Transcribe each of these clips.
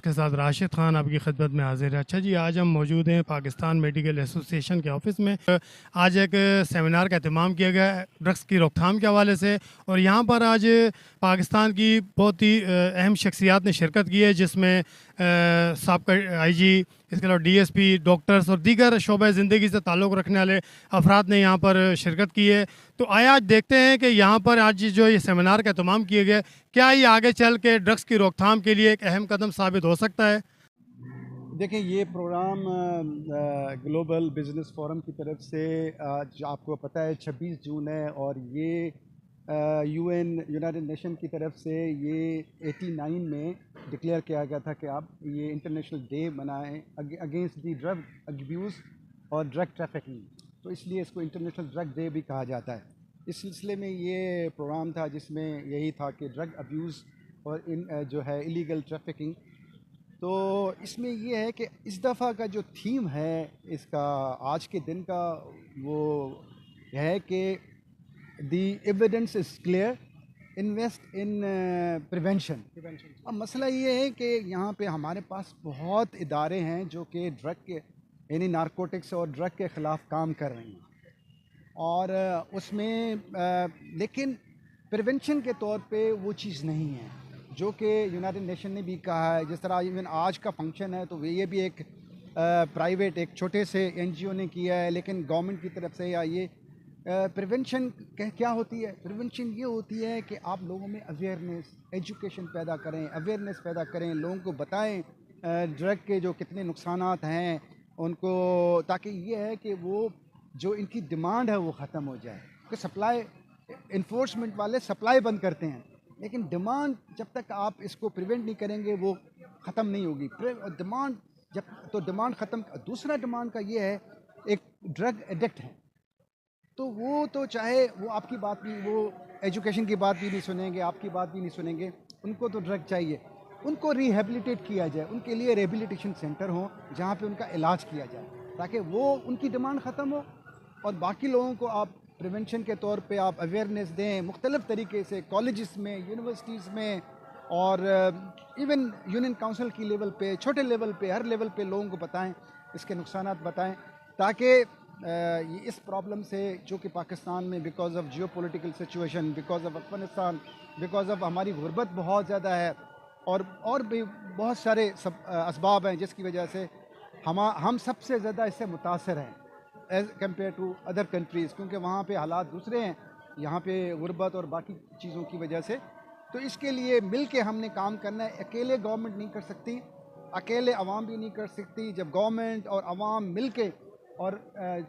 आपके साथ राशिद खान आपकी खिदमत में हाजिर है। अच्छा जी, आज हम मौजूद हैं पाकिस्तान मेडिकल एसोसिएशन के ऑफिस में। आज एक सेमिनार का एहतमाम किया गया है ड्रग्स की रोकथाम के हवाले से, और यहाँ पर आज पाकिस्तान की बहुत ही अहम शख्सियात ने शिरकत की है, जिसमें साबका आईजी, इसके अलावा डीएसपी, डॉक्टर्स और दीगर शोबे ज़िंदगी से ताल्लुक़ रखने वाले अफराद ने यहाँ पर शिरकत की है। तो आइए आज देखते हैं कि यहाँ पर आज जो ये सेमिनार का एहतमाम किया गया, क्या ये आगे चल के ड्रग्स की रोकथाम के लिए एक अहम कदम साबित हो सकता है। देखें, ये प्रोग्राम ग्लोबल बिजनेस फोरम की तरफ से आज आपको पता है 26 जून है, और ये यूएन यूनाइटेड नेशन की तरफ से ये 89 में डिक्लेयर किया गया था कि आप ये इंटरनेशनल डे मनाएं अगेंस्ट दी ड्रग अब्यूज़ और ड्रग ट्रैफिकिंग। तो इसलिए इसको इंटरनेशनल ड्रग डे भी कहा जाता है। इस सिलसिले में ये प्रोग्राम था जिसमें यही था कि ड्रग अब्यूज़ और जो है इलीगल ट्रैफिकिंग। तो इसमें ये है कि इस दफ़ा का जो थीम है इसका आज के दिन का, वो है कि the evidence is clear, invest in prevention. अब मसला ये है कि यहाँ पे हमारे पास बहुत इदारे हैं जो कि ड्रग के यानी नारकोटिक्स और ड्रग के ख़िलाफ़ काम कर रहे हैं, और लेकिन प्रिवेंशन के तौर पे वो चीज़ नहीं है जो कि यूनाइटेड नेशन ने भी कहा है। जिस तरह इवन आज का फंक्शन है तो ये भी एक प्राइवेट एक छोटे से एनजीओ ने किया है, लेकिन गवर्नमेंट की तरफ से या ये प्रिवेंशन क्या होती है? प्रिवेंशन ये होती है कि आप लोगों में अवेयरनेस, एजुकेशन पैदा करें, अवेयरनेस पैदा करें, लोगों को बताएं ड्रग के जो कितने नुकसानात हैं उनको, ताकि ये है कि वो जो इनकी डिमांड है वो ख़त्म हो जाए। कि सप्लाई इन्फोर्समेंट वाले सप्लाई बंद करते हैं, लेकिन डिमांड जब तक आप इसको प्रिवेंट नहीं करेंगे वो ख़त्म नहीं होगी। डिमांड जब तो डिमांड ख़त्म, दूसरा डिमांड का ये है, एक ड्रग एडिक्ट है तो वो तो चाहे वो आपकी बात भी, वो एजुकेशन की बात भी नहीं सुनेंगे, आपकी बात भी नहीं सुनेंगे, उनको तो ड्रग चाहिए। उनको रिहेबिलिटेट किया जाए, उनके लिए रिहेबिलिटेशन सेंटर हो जहाँ पे उनका इलाज किया जाए, ताकि वो उनकी डिमांड ख़त्म हो, और बाकी लोगों को आप प्रिवेंशन के तौर पे आप अवेयरनेस दें मुख्तलिफ़ तरीके से, कॉलेजेस में, यूनिवर्सिटीज़ में, और इवन यूनियन काउंसिल की लेवल पे, छोटे लेवल पे, हर लेवल पे लोगों को बताएं, इसके नुकसानात बताएं, ताकि ये इस प्रॉब्लम से जो कि पाकिस्तान में because of geo political situation, because of Afghanistan, because of हमारी गुर्बत बहुत ज़्यादा है, और भी बहुत सारे असबाब हैं जिसकी वजह से हम सबसे ज़्यादा इससे मुतासर हैं as compare to other countries, क्योंकि वहाँ पे हालात दूसरे हैं, यहाँ पे गुर्बत और बाकी चीज़ों की वजह से। तो इसके लिए मिल के हमने काम करना है। अकेले गवर्नमेंट नहीं कर सकती, अकेले अवाम भी नहीं कर सकती। जब गवर्नमेंट और अवाम मिल के और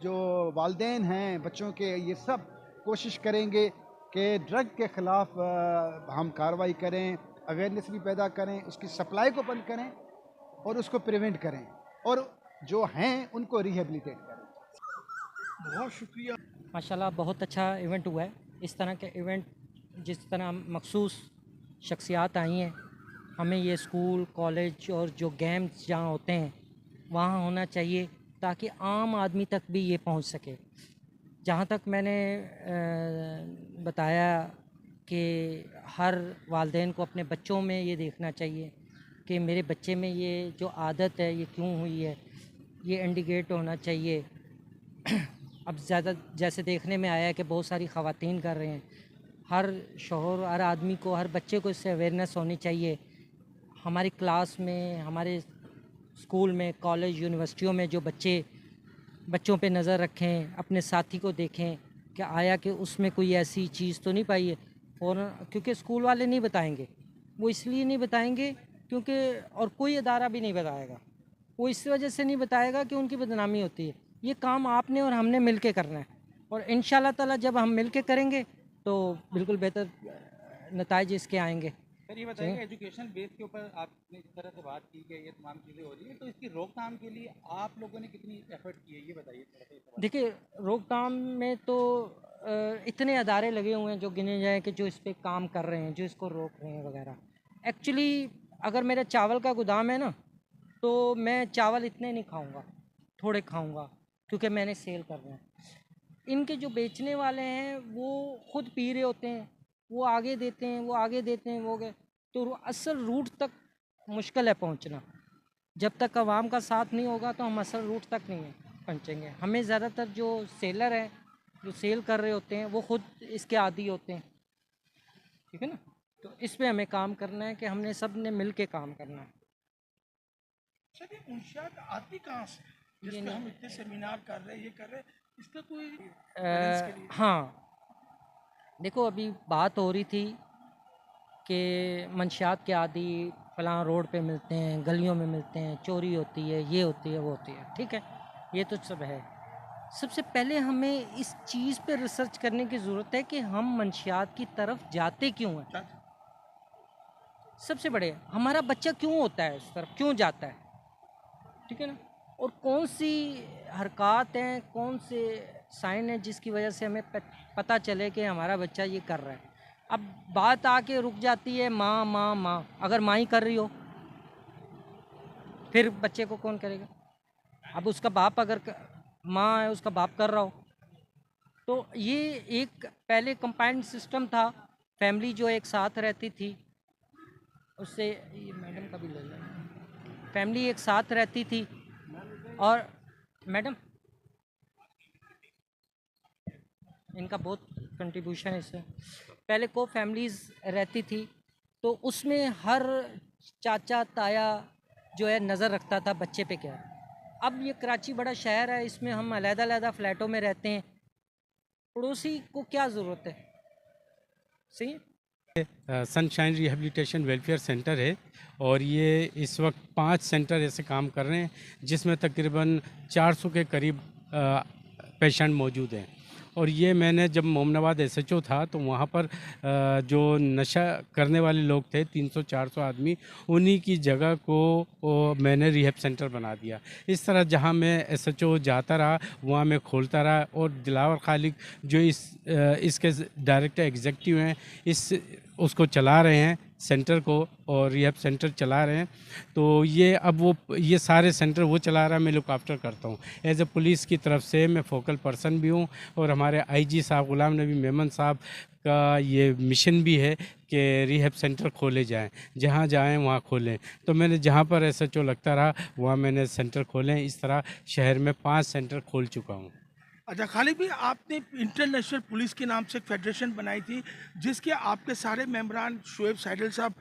जो वालदेन हैं बच्चों के, ये सब कोशिश करेंगे कि ड्रग के ख़िलाफ़ हम कार्रवाई करें, अवेयरनेस भी पैदा करें, उसकी सप्लाई को बंद करें और उसको प्रिवेंट करें, और जो हैं उनको रिहेबिलिटेट करें। बहुत शुक्रिया। माशाल्लाह बहुत अच्छा इवेंट हुआ है। इस तरह के इवेंट, जिस तरह मखसूस शख्सियात आई हैं, हमें ये स्कूल, कॉलेज और जो गेम्स जहाँ होते हैं वहाँ होना चाहिए, ताकि आम आदमी तक भी ये पहुंच सके। जहाँ तक मैंने बताया कि हर वालिदैन को अपने बच्चों में ये देखना चाहिए कि मेरे बच्चे में ये जो आदत है ये क्यों हुई है, ये इंडिकेट होना चाहिए। अब ज़्यादा जैसे देखने में आया है कि बहुत सारी ख़वातीन कर रहे हैं। हर शोहर, हर आदमी को, हर बच्चे को इससे अवेयरनेस होनी चाहिए। हमारी क्लास में, हमारे स्कूल में, कॉलेज, यूनिवर्सिटियों में जो बच्चों पे नज़र रखें, अपने साथी को देखें कि आया कि उसमें कोई ऐसी चीज़ तो नहीं पाई है फ़ौरन, क्योंकि स्कूल वाले नहीं बताएंगे। वो इसलिए नहीं बताएंगे क्योंकि, और कोई अदारा भी नहीं बताएगा, वो इस वजह से नहीं बताएगा कि उनकी बदनामी होती है। ये काम आपने और हमने मिल के करना है, और इंशाल्लाह ताला जब हम मिल के करेंगे तो बिल्कुल बेहतर नताइज इसके आएंगे। सर ये बताइए, एजुकेशन बेस के ऊपर आपने इस तरह से बात की कि ये तमाम चीज़ें हो रही हैं, तो इसकी रोकथाम के लिए आप लोगों ने कितनी एफर्ट की है, ये बताइए थोड़ा सा इस हवाले से। देखिए, रोकथाम में तो इतने अदारे लगे हुए हैं जो गिने जाएँ कि जो इस पे काम कर रहे हैं, जो इसको रोक रहे हैं वगैरह। एक्चुअली अगर मेरा चावल का गोदाम है ना, तो मैं चावल इतने नहीं खाऊंगा, थोड़े खाऊंगा, क्योंकि मैंने सेल करना है। इनके जो बेचने वाले हैं वो खुद पी रहे होते हैं, वो आगे देते हैं, वो आगे देते हैं, वो गए तो असल रूट तक मुश्किल है पहुंचना। जब तक आवाम का साथ नहीं होगा तो हम असल रूट तक नहीं पहुंचेंगे। हमें ज़्यादातर जो सेलर हैं, जो सेल कर रहे होते हैं, वो खुद इसके आदी होते हैं, ठीक है ना। तो इस पे हमें काम करना है कि हमने सब ने मिल के काम करना है। सर, ये मुंशियात आती कहाँ से, जिस पे हम इतने सेमिनार कर रहे हैं, ये कर रहे हैं, इसका कोई रेफरेंस के लिए? हाँ, देखो अभी बात हो रही थी कि मंशियात के आदी फलां रोड पे मिलते हैं, गलियों में मिलते हैं, चोरी होती है, ये होती है, वो होती है, ठीक है, ये तो सब है। सबसे पहले हमें इस चीज़ पे रिसर्च करने की ज़रूरत है कि हम मंशियात की तरफ जाते क्यों हैं। सबसे बड़े हमारा बच्चा क्यों होता है इस तरफ, क्यों जाता है, ठीक है ना। और कौन सी हरकत हैं, कौन से साइन हैं जिसकी वजह से हमें पता चले कि हमारा बच्चा ये कर रहा है। अब बात आके रुक जाती है माँ माँ माँ। अगर माँ ही कर रही हो फिर बच्चे को कौन करेगा। अब उसका बाप अगर माँ है, उसका बाप कर रहा हो, तो ये एक पहले कंपाउंड सिस्टम था। फैमिली जो एक साथ रहती थी, उससे ये मैडम का भी ले लें। फैमिली एक साथ रहती थी और मैडम इनका बहुत कंट्रीब्यूशन है इसमें। पहले को फैमिलीज़ रहती थी तो उसमें हर चाचा ताया जो है नज़र रखता था बच्चे पे क्या है। अब ये कराची बड़ा शहर है, इसमें हम अलग-अलग फ्लैटों में रहते हैं, पड़ोसी को क्या ज़रूरत है। सही सनशाइन रिहैबिलिटेशन वेलफेयर सेंटर है और ये इस वक्त 5 सेंटर ऐसे काम कर रहे हैं जिसमें तकरीबन 400 के करीब पेशेंट मौजूद हैं। और ये मैंने जब मोमनाबाद एसएचओ था तो वहाँ पर जो नशा करने वाले लोग थे 300-400 आदमी, उन्हीं की जगह को मैंने रिहैब सेंटर बना दिया। इस तरह जहाँ मैं एसएचओ जाता रहा वहाँ मैं खोलता रहा। और दिलावर खालिक जो इसके डायरेक्टर एग्जीक्यूटिव हैं, उसको चला रहे हैं सेंटर को, और रिहैब सेंटर चला रहे हैं। तो ये अब ये सारे सेंटर वो चला रहा है, मैं लुक आफ्टर करता हूँ। एज ए पुलिस की तरफ से मैं फोकल पर्सन भी हूँ और हमारे आईजी साहब गुलाम नबी मेमन साहब का ये मिशन भी है कि रिहैब सेंटर खोले जाएं, जहाँ जाएं वहाँ खोलें। तो मैंने जहाँ पर एसएचओ लगता रहा वहाँ मैंने सेंटर खोले। इस तरह शहर में 5 सेंटर खोल चुका हूँ। अच्छा खालिद भाई, आपने इंटरनेशनल पुलिस के नाम से एक फेडरेशन बनाई थी जिसके आपके सारे मेंबरान शोएब सैडल साहब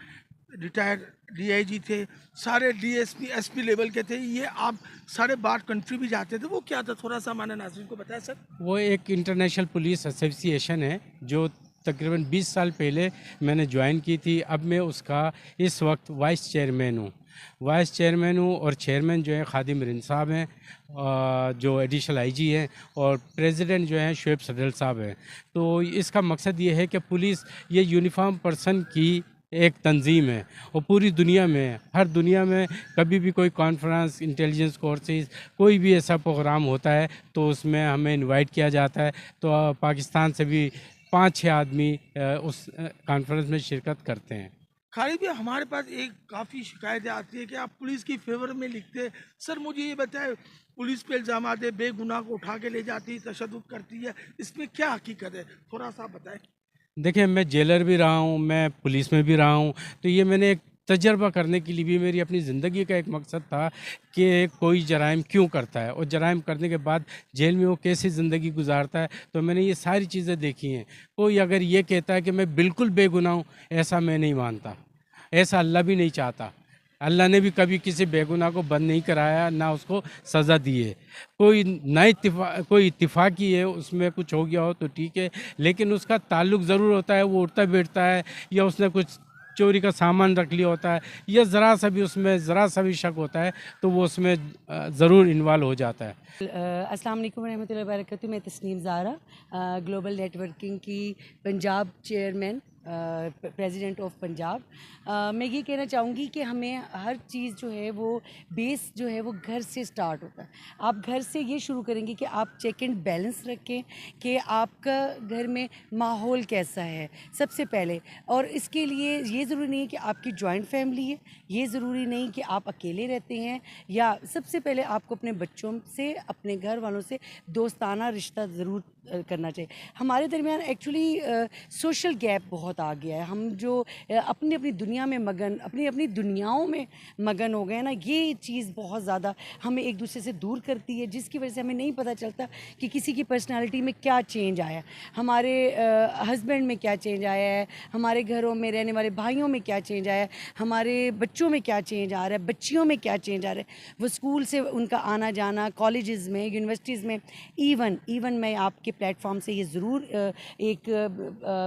रिटायर्ड डीआईजी थे, सारे डीएसपी एसपी लेवल के थे, ये आप सारे बाहर कंट्री भी जाते थे, वो क्या था, थोड़ा सा हमारे नाज़रीन को बताया सर। वो एक इंटरनेशनल पुलिस एसोसिएशन है जो तकरीबन 20 साल पहले मैंने ज्वाइन की थी। अब मैं उसका इस वक्त वाइस चेयरमैन हूँ और चेयरमैन जो है खादिम रिन साहब हैं, जो एडिशनल आईजी हैं, और प्रेसिडेंट जो हैं शोएब सैडल साहब हैं। तो इसका मकसद ये है कि पुलिस ये यूनिफॉर्म पर्सन की एक तंजीम है और पूरी दुनिया में, हर दुनिया में कभी भी कोई कॉन्फ्रेंस, इंटेलिजेंस कोर्सेज, कोई भी ऐसा प्रोग्राम होता है तो उसमें हमें इनवाइट किया जाता है। तो पाकिस्तान से भी 5-6 आदमी उस कॉन्फ्रेंस में शिरकत करते हैं। खालिद भाई, हमारे पास एक काफ़ी शिकायतें आती है कि आप पुलिस की फेवर में लिखते हैं। सर मुझे ये बताएं, पुलिस पे इल्ज़ाम आते, बेगुनाह को उठा के ले जाती है, तशद्दुद करती है, इसमें क्या हकीकत है, थोड़ा सा बताएं। देखिए, मैं जेलर भी रहा हूँ, मैं पुलिस में भी रहा हूँ, तो ये मैंने एक तजर्बा करने के लिए भी मेरी अपनी ज़िंदगी का एक मकसद था कि कोई जराइम क्यों करता है और जराइम करने के बाद जेल में वो कैसी ज़िंदगी गुजारता है। तो मैंने ये सारी चीज़ें देखी हैं। कोई अगर ये कहता है कि मैं बिल्कुल बेगुनाह हूँ, ऐसा मैं नहीं मानता, ऐसा अल्लाह भी नहीं चाहता। अल्लाह ने भी कभी किसी बेगुनाह को बंद नहीं कराया, ना उसको सज़ा दी है। कोई इत्तिफाकी है, उसमें कुछ हो गया हो तो ठीक है, लेकिन उसका ताल्लुक़ ज़रूर होता है, वो उठता बैठता है या उसने कुछ चोरी का सामान रख लिया होता है या ज़रा सा भी शक होता है तो वो उसमें ज़रूर इन्वॉल्व हो जाता है। अस्सलाम वालेकुम रहमतुल्लाहि व बरकातुहू। मैं तस्नीम ज़ारा, ग्लोबल नेटवर्किंग की Punjab chairman, president of Punjab. मैं ये कहना चाहूँगी कि हमें हर चीज़ जो है वो बेस जो है वो घर से स्टार्ट होता है। आप घर से ये शुरू करेंगे कि आप चेक एंड बैलेंस रखें कि आपका घर में माहौल कैसा है सबसे पहले। और इसके लिए ये ज़रूरी नहीं है कि आपकी जॉइंट फैमिली है, ये ज़रूरी नहीं कि आप अकेले रहते हैं, या सबसे पहले आपको अपने बच्चों से, अपने घर वालों से दोस्ताना रिश्ता ज़रूर करना चाहिए। हमारे दरमियान एक्चुअली सोशल गैप बहुत आ गया है। हम जो अपनी अपनी दुनिया में मगन, अपनी अपनी दुनियाओं में मगन हो गए हैं ना, ये चीज़ बहुत ज़्यादा हमें एक दूसरे से दूर करती है, जिसकी वजह से हमें नहीं पता चलता कि किसी की पर्सनालिटी में क्या चेंज आया, हमारे हस्बैंड में क्या चेंज आया है, हमारे घरों में रहने वाले भाइयों में क्या चेंज आया है, हमारे बच्चों में क्या चेंज आ रहा है, बच्चियों में क्या चेंज आ रहा है, वो स्कूल से उनका आना जाना, कॉलेजेस में, यूनिवर्सिटीज़ में, इवन मैं आपके प्लेटफॉर्म से ये ज़रूर एक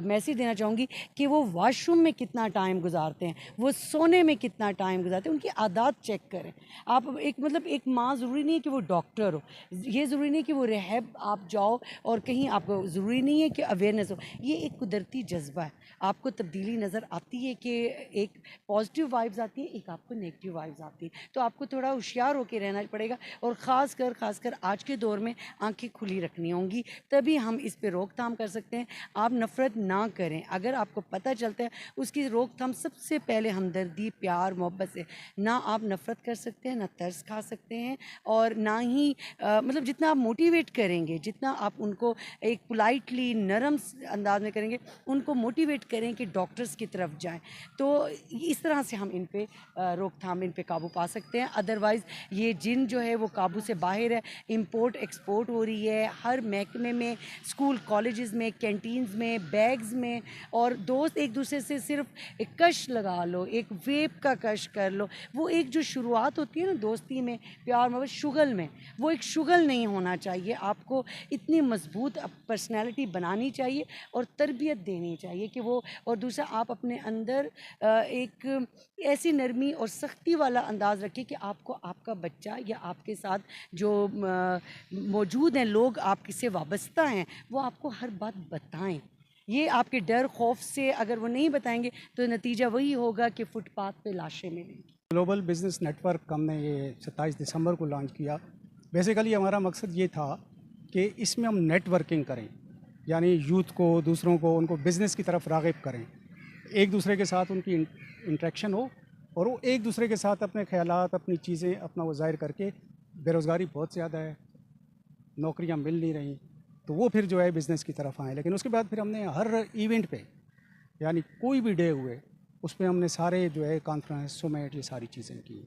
मैसेज देना चाहूँगी कि वो वॉशरूम में कितना टाइम गुजारते हैं, वो सोने में कितना टाइम गुजारते हैं, उनकी आदत चेक करें। आप एक माँ ज़रूरी नहीं है कि वो डॉक्टर हो, ये ज़रूरी नहीं है कि वो रहब आप जाओ और कहीं आपको ज़रूरी नहीं है कि अवेयरनेस हो। ये एक कुदरती जज्बा है, आपको तब्दीली नज़र आती है कि एक पॉजिटिव वाइब्स आती है, एक आपको नेगेटिव वाइब्स आती है, तो आपको थोड़ा होशियार होकर रहना पड़ेगा और ख़ासकर आज के दौर में आंखें खुली रखनी होंगी, तभी हम इस पे रोकथाम कर सकते हैं। आप नफ़रत ना करें, अगर आपको पता चलता है उसकी रोकथाम सबसे पहले हमदर्दी, प्यार, मोहब्बत से। ना आप नफ़रत कर सकते हैं, ना तरस खा सकते हैं, और ना ही मतलब जितना आप मोटिवेट करेंगे, जितना आप उनको एक पोलाइटली नरम अंदाज में करेंगे, उनको मोटिवेट करें कि डॉक्टर्स की तरफ जाएं, तो इस तरह से हम इन पे रोकथाम, इन पे काबू पा सकते हैं। अदरवाइज़ ये जिन जो है वो काबू से बाहर है, इंपोर्ट एक्सपोर्ट हो रही है हर महकमे में, स्कूल कॉलेजेस में, कैंटीन्स में, बैग्स में, और दोस्त एक दूसरे से सिर्फ एक कश लगा लो, एक वेब का कश कर लो, वो एक जो शुरुआत होती है ना दोस्ती में, प्यार मोहब्बत, शुगल में, वो एक शुगल नहीं होना चाहिए। आपको इतनी मजबूत पर्सनैलिटी बनानी चाहिए और तरबियत देनी चाहिए कि वो, और दूसरा आप अपने अंदर एक ऐसी नरमी और सख्ती वाला अंदाज़ रखिए कि आपको आपका बच्चा या आपके साथ जो मौजूद हैं लोग आपसे वाबस्ता हैं, वो आपको हर बात बताएं। ये आपके डर खौफ से अगर वो नहीं बताएंगे तो नतीजा वही होगा कि फुटपाथ पे लाशें मिलेंगी। ग्लोबल बिज़नेस नेटवर्क हमने ये 27 दिसंबर को लॉन्च किया। बेसिकली हमारा मकसद ये था कि इसमें हम नेटवर्किंग करें, यानी यूथ को, दूसरों को, उनको बिज़नेस की तरफ राग़िब करें, एक दूसरे के साथ उनकी इंटरेक्शन हो और वो एक दूसरे के साथ अपने ख़यालात, अपनी चीज़ें अपना वो ज़ाहिर करके। बेरोज़गारी बहुत ज़्यादा है, नौकरियां मिल नहीं रही, तो वो फिर जो है बिज़नेस की तरफ आए। लेकिन उसके बाद फिर हमने हर इवेंट पे, यानी कोई भी डे हुए, उस पर हमने सारे जो है कॉन्फ्रेंस, समिट, ये सारी चीज़ें की।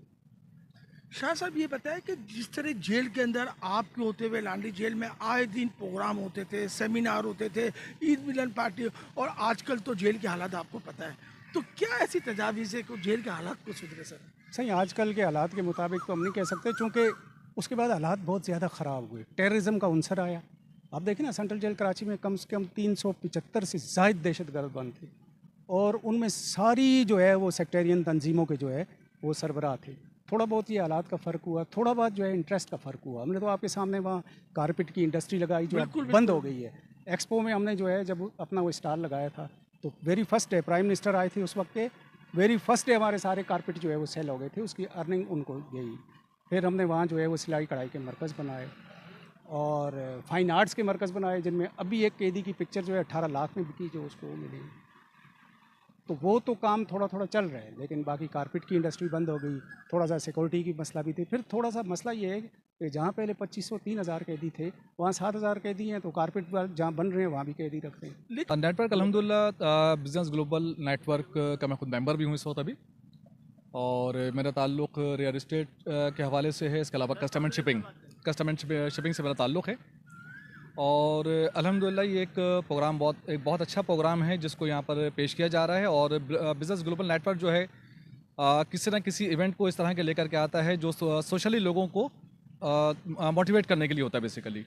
शाह साहब ये बताएं कि जिस तरह जेल के अंदर आपके होते हुए लांडी जेल में आए दिन प्रोग्राम होते थे, सेमिनार होते थे, ईद मिलन पार्टी, और आजकल तो जेल के हालात आपको पता है, तो क्या ऐसी तजावीज़ है कि जेल के हालात को सुधरे सर? सही, आजकल के हालात के मुताबिक तो हम नहीं कह सकते, चूँकि उसके बाद हालात बहुत ज़्यादा ख़राब हुए। टेररिज्म का उनसर आया। आप देखें ना, सेंट्रल जेल कराची में कम से कम 375 से ज़ायद दहशतगर्द बंद थे, और उनमें सारी जो है वो सेक्टेरियन तंजीमों के जो है वो सरबराह थे। थोड़ा बहुत ये हालात का फ़र्क हुआ, थोड़ा बहुत जो है इंटरेस्ट का फ़र्क हुआ। हमने तो आपके सामने वहाँ कारपेट की इंडस्ट्री लगाई जो बंद हो गई है। एक्सपो में हमने जो है जब अपना वो स्टॉल लगाया था, तो very first day prime minister आए थे उस वक्त के, वेरी फर्स्ट डे हमारे सारे कारपेट जो है वो सेल हो गए थे, उसकी अर्निंग उनको गई। फिर हमने वहाँ जो है वो सिलाई कढ़ाई के मरकज़ बनाए और फाइन आर्ट्स के मरकज़ बनाए, जिनमें अभी एक कैदी की पिक्चर जो है 18 लाख में बिकी, जो उसको मिली। तो वो तो काम थोड़ा थोड़ा चल रहा है, लेकिन बाकी कारपेट की इंडस्ट्री बंद हो गई। थोड़ा सा सिक्योरिटी की मसला भी थी। फिर थोड़ा सा मसला ये है कि जहाँ पहले 2500-3000 कैदी थे, वहाँ 7000 कैदी हैं, तो कारपेट जहाँ बन रहे हैं वहाँ भी कैदी रखते हैं। नेटवर्क अल्हम्दुलिल्लाह बिज़नेस ग्लोबल नेटवर्क का मैं खुद मेंबर भी हूँ इस वक्त अभी, और मेरा ताल्लुक़ रियल इस्टेट के हवाले से है। इसके अलावा कस्टम एंड शिपिंग से मेरा ताल्लुक़ है, और अल्हम्दुलिल्लाह ये एक प्रोग्राम बहुत अच्छा प्रोग्राम है जिसको यहाँ पर पेश किया जा रहा है। और बिज़नेस ग्लोबल नेटवर्क जो है किसी न किसी इवेंट को इस तरह के लेकर के आता है जो सोशली लोगों को मोटिवेट करने के लिए होता है बेसिकली।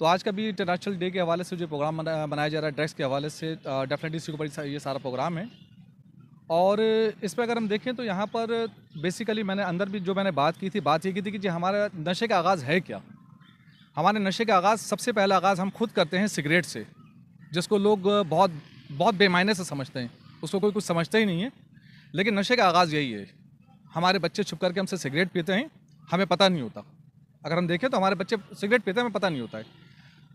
तो आज का भी इंटरनेशनल डे के हवाले से जो प्रोग्राम बनाया जा रहा है ड्रग्स के हवाले से, डेफिनेटली इसके ऊपर ये सारा प्रोग्राम है। और इस पर अगर हम देखें तो यहाँ पर बेसिकली मैंने अंदर भी जो मैंने बात ये की थी कि हमारा नशे का आगाज़ है क्या। हमारे नशे का आगाज़, सबसे पहला आगाज़ हम खुद करते हैं सिगरेट से, जिसको लोग बहुत बेमायने से समझते हैं, उसको कोई कुछ समझता ही नहीं है। लेकिन नशे का आगाज़ यही है। हमारे बच्चे छुप करके हमसे सिगरेट पीते हैं, हमें पता नहीं होता। अगर हम देखें तो हमारे बच्चे सिगरेट पीते हैं, हमें पता नहीं होता है।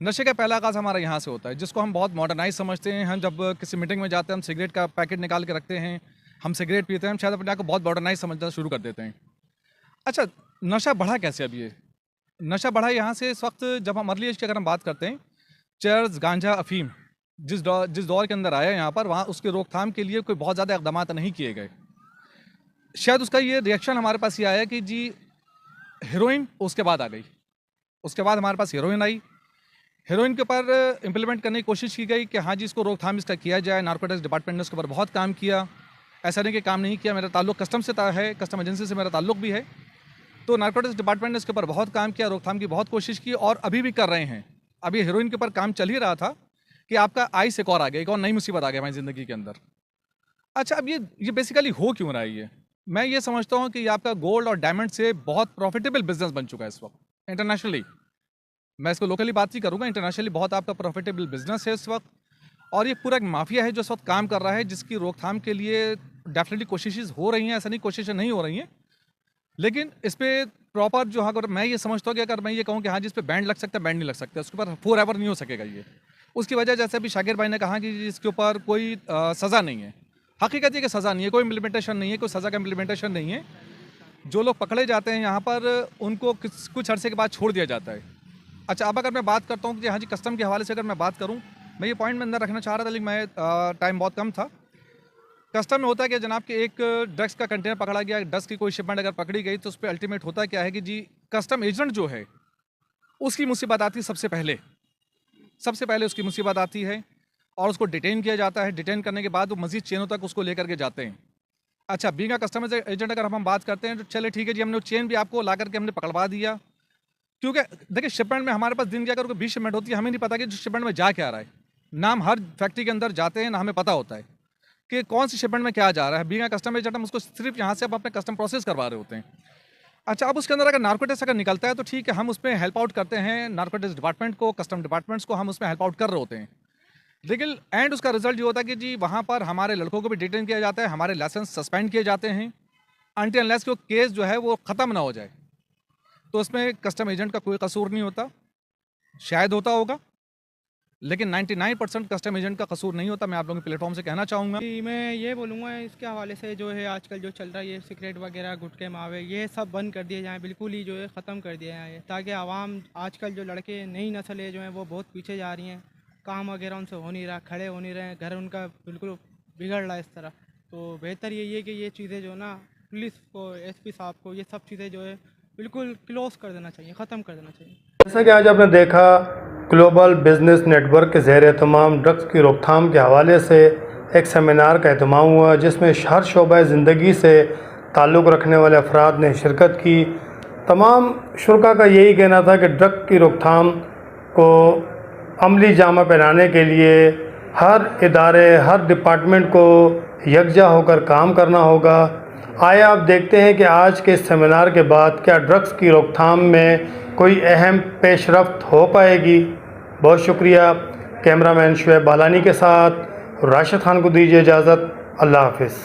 नशे का पहला आगाज़ हमारा यहाँ से होता है, जिसको हम बहुत मॉडर्नाइज समझते हैं। हम जब किसी मीटिंग में जाते हैं, हम सिगरेट का पैकेट निकाल के रखते हैं, हम सिगरेट पीते हैं, हम शायद अपने आप को बहुत मॉडर्नाइज समझना शुरू कर देते हैं। अच्छा, नशा बढ़ा कैसे? अब ये नशा बढ़ा यहाँ से इस वक्त जब हम अर्ली एज की अगर हम बात करते हैं चर्स, गांजा, अफीम जिस दौर के अंदर आया यहाँ पर, वहाँ उसके रोकथाम के लिए कोई बहुत ज़्यादा इकदाम नहीं किए गए। शायद उसका ये रिएक्शन हमारे पास ये आया कि जी हेरोइन उसके बाद आ गई, उसके बाद हमारे पास हेरोइन आई। हेरोइन के ऊपर इम्प्लीमेंट करने की कोशिश की गई कि हाँ जी इसको रोकथाम इसका किया जाए। नारकोटिक्स डिपार्टमेंट ने उसके ऊपर बहुत काम किया, ऐसा नहीं कि काम नहीं किया। मेरा ताल्लुक कस्टम से है, कस्टम एजेंसी से मेरा ताल्लुक भी है। तो नारकोटिक्स डिपार्टमेंट ने इसके ऊपर बहुत काम किया, रोकथाम की बहुत कोशिश की और अभी भी कर रहे हैं। अभी हेरोइन के ऊपर काम चल ही रहा था कि आपका आइस एक और आ गया, एक और नई मुसीबत आ गई हमारी ज़िंदगी के अंदर। अच्छा, अब ये बेसिकली हो क्यों रहा है ये? मैं ये समझता हूँ कि ये आपका गोल्ड और डायमंड से बहुत प्रॉफिटेबल बिजनेस बन चुका है इस वक्त इंटरनेशनली। मैं इसको लोकली बात ही करूँगा, इंटरनेशनली बहुत आपका प्रॉफिटेबल बिजनेस है इस वक्त। और ये पूरा एक माफिया है जो इस वक्त काम कर रहा है, जिसकी रोकथाम के लिए डेफिनेटली कोशिशें हो रही हैं, ऐसा नहीं कोशिशें नहीं हो रही हैं। लेकिन इस पर प्रॉपर जो, अगर मैं ये समझता हूँ कि अगर मैं ये कहूँ कि हाँ जिस पे बैंड लग सकता है, बैंड नहीं लग सकता, उसके ऊपर फॉर एवर नहीं हो सकेगा ये। उसकी वजह जैसे अभी शाकिर भाई ने कहा कि इसके ऊपर कोई सज़ा नहीं है। हकीकत ये कि सज़ा नहीं है, कोई इम्प्लीमेंटेशन नहीं है, कोई सज़ा का इम्प्लीमेंटेशन नहीं है। जो लोग पकड़े जाते हैं यहाँ पर उनको कुछ अरसे के बाद छोड़ दिया जाता है। अच्छा, अब अगर मैं बात करता हूँ कि हाँ जी कस्टम के हवाले से अगर मैं बात करूँ, मैं ये पॉइंट में अंदर रखना चाह रहा था, लेकिन मैं टाइम बहुत कम था। कस्टम में होता है कि जनाब कि एक ड्रग्स का कंटेनर पकड़ा गया, ड्रग्स की कोई शिपमेंट अगर पकड़ी गई तो उस पर अल्टीमेट होता क्या है कि जी कस्टम एजेंट जो है उसकी मुसीबत आती है सबसे पहले उसकी मुसीबत आती है और उसको डिटेन किया जाता है। डिटेन करने के बाद वो मजीद चेनों तक उसको लेकर के जाते हैं। अच्छा, बीइंग अ कस्टम एजेंट अगर हम बात करते हैं तो चले ठीक है जी, हमने वो चेन भी आपको ला करके हमने पकड़वा दिया, क्योंकि देखिए शिपमेंट में हमारे पास दिन की अगर कोई 20 शिपमेंट होती है, हमें नहीं पता कि जो शिपमेंट में जा क्या रहा है। ना हम हर फैक्ट्री के अंदर जाते हैं, ना हमें पता होता है कि कौन सी शिपमेंट में क्या जा रहा है। बीइंग अ कस्टम एजेंट हम उसको सिर्फ यहाँ से अब अपने कस्टम प्रोसेस करवा रहे होते हैं। अच्छा, अब उसके अंदर अगर नारकोटिक्स अगर निकलता है तो ठीक है, हम उसमें हेल्प आउट करते हैं, नारकोटिक्स डिपार्टमेंट को, कस्टम डिपार्टमेंट्स को हम उसमें हेल्प आउट कर रहे होते हैं। लेकिन एंड उसका रिजल्ट ये होता है कि जी वहाँ पर हमारे लड़कों को भी डिटेन किया जाता है, हमारे लाइसेंस सस्पेंड किए जाते हैं अनटिल अनलेस कि वो केस जो है वो ख़त्म ना हो जाए। तो उसमें कस्टम एजेंट का कोई कसूर नहीं होता, शायद होता होगा, लेकिन 99% कस्टम एजेंट का कसूर नहीं होता। मैं आप लोगों के प्लेटफॉर्म से कहना चाहूँगा। मैं ये बोलूँगा इसके हवाले से जो है आजकल जो चल रहा है ये सिगरेट वगैरह, गुटखे, मावे, ये सब बंद कर दिए जाएँ, बिल्कुल ही जो है ख़त्म कर दिया जाए, ताकि आवाम आजकल जो लड़के नई नस्ल है जो है वो बहुत पीछे जा रही हैं, काम वगैरह उनसे हो नहीं रहा, खड़े हो नहीं रहे हैं, घर उनका बिल्कुल बिगड़ रहा है इस तरह। तो बेहतर यही है कि ये चीज़ें जो ना पुलिस को, एसपी साहब को ये सब चीज़ें जो है बिल्कुल क्लोज कर देना चाहिए, ख़त्म कर देना चाहिए। जैसा कि आज आपने देखा, ग्लोबल बिजनेस नेटवर्क के ज़ेर तमाम ड्रग्स की रोकथाम के हवाले से एक सेमिनार का एहतमाम हुआ, जिसमें हर शोबा ज़िंदगी से ताल्लुक़ रखने वाले अफराद ने शिरकत की। तमाम शुरा का यही कहना था कि ड्रग की रोकथाम को अमली जामा पहनाने के लिए हर इदारे, हर डिपार्टमेंट को यकजा होकर काम करना होगा। आए आप देखते हैं कि आज के इस सेमिनार के बाद क्या ड्रग्स की रोकथाम में कोई अहम पेशरफ्त हो पाएगी। बहुत शुक्रिया। कैमरामैन शुएब बालानी के साथ राशिद खान को दीजिए इजाज़त। अल्लाह हाफ़िज़।